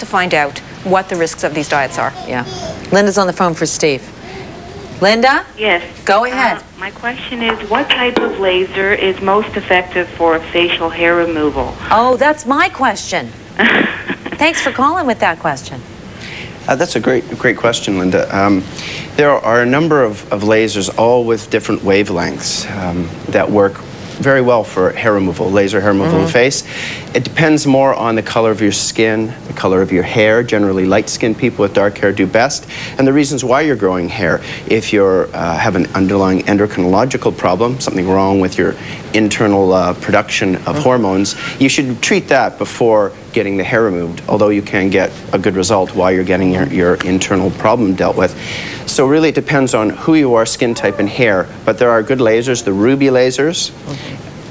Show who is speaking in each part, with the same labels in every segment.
Speaker 1: find out what the risks of these diets are.
Speaker 2: Yeah. Linda's on the phone for Steve. Linda?
Speaker 3: Yes.
Speaker 2: Go ahead.
Speaker 3: My question is, what type of laser is most effective for facial hair removal?
Speaker 2: Oh, that's my question. Thanks for calling with that question.
Speaker 4: That's a great question, Linda. There are a number of lasers, all with different wavelengths that work very well for hair removal, laser hair removal of the face. It depends more on the color of your skin, the color of your hair. Generally, light-skinned people with dark hair do best, and the reasons why you're growing hair. If you have an underlying endocrinological problem, something wrong with your internal production of hormones, you should treat that before getting the hair removed, although you can get a good result while you're getting your internal problem dealt with. So really it depends on who you are, skin type and hair, but there are good lasers, the ruby lasers,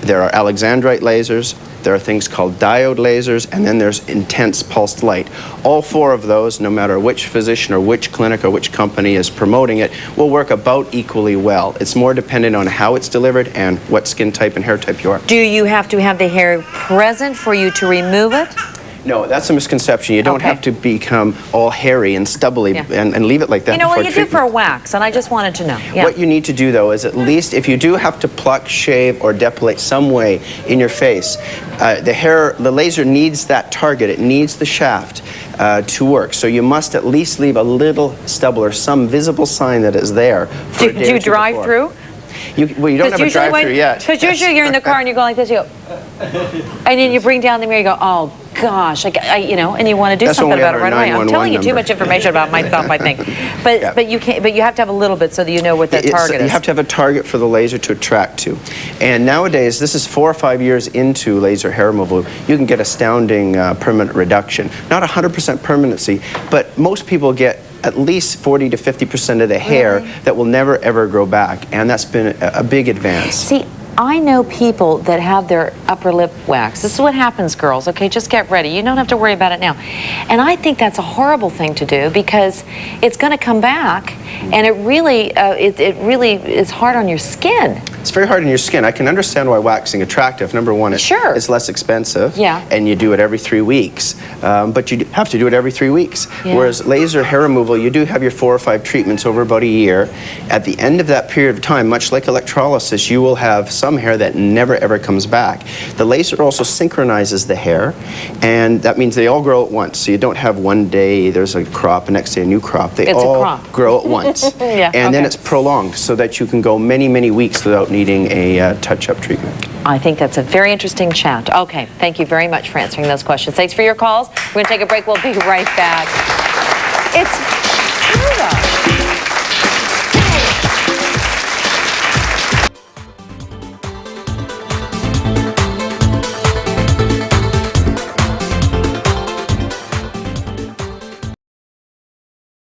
Speaker 4: there are alexandrite lasers, there are things called diode lasers, and then there's intense pulsed light. All four of those, no matter which physician or which clinic or which company is promoting it, will work about equally well. It's more dependent on how it's delivered and what skin type and hair type you are.
Speaker 2: Do you have to have the hair present for you to remove it?
Speaker 4: No, that's a misconception. You don't have to become all hairy and stubbly and leave it like that.
Speaker 2: You know,
Speaker 4: before
Speaker 2: well, you do
Speaker 4: treatment.
Speaker 2: for a wax, and I just wanted to know. Yeah.
Speaker 4: What you need to do, though, is at least if you do have to pluck, shave, or depilate some way in your face, the laser needs that target. It needs the shaft to work. So you must at least leave a little stubble or some visible sign that it's there. For
Speaker 2: Do you drive through?
Speaker 4: Well, you don't have a drive-through yet.
Speaker 2: Because usually you're in the car and you go like this, you go, and then you bring down the mirror, you go, oh gosh, you know, and you want to do something about it right away. I'm telling you too much information about myself, I think. But you can't. But you have to have a little bit so that you know what that target is.
Speaker 4: You have to have a target for the laser to attract to. And nowadays, this is 4 or 5 years into laser hair removal, you can get astounding permanent reduction. Not 100% permanency, but most people get at least 40 to 50% of the hair that will never ever grow back, and that's been a big advance.
Speaker 2: See, I know people that have their upper lip waxed. This is what happens, girls, okay? Just get ready. You don't have to worry about it now. And I think that's a horrible thing to do because it's going to come back, and it really is hard on your skin.
Speaker 4: It's very hard on your skin. I can understand why waxing attractive. Number one, it's less expensive, and you do it every 3 weeks. But you have to do it every 3 weeks. Whereas laser hair removal, you do have your 4 or 5 treatments over about a year. At the end of that period of time, much like electrolysis, you will have some hair that never ever comes back. The laser also synchronizes the hair, and that means they all grow at once. So you don't have one day there's a crop, the next day a new crop. They all grow at once. And then it's prolonged so that you can go many, many weeks without needing a touch-up treatment. I think that's a very interesting chat. Okay, thank you very much for answering those questions. Thanks for your calls. We're going to take a break. We'll be right back. It's true, though.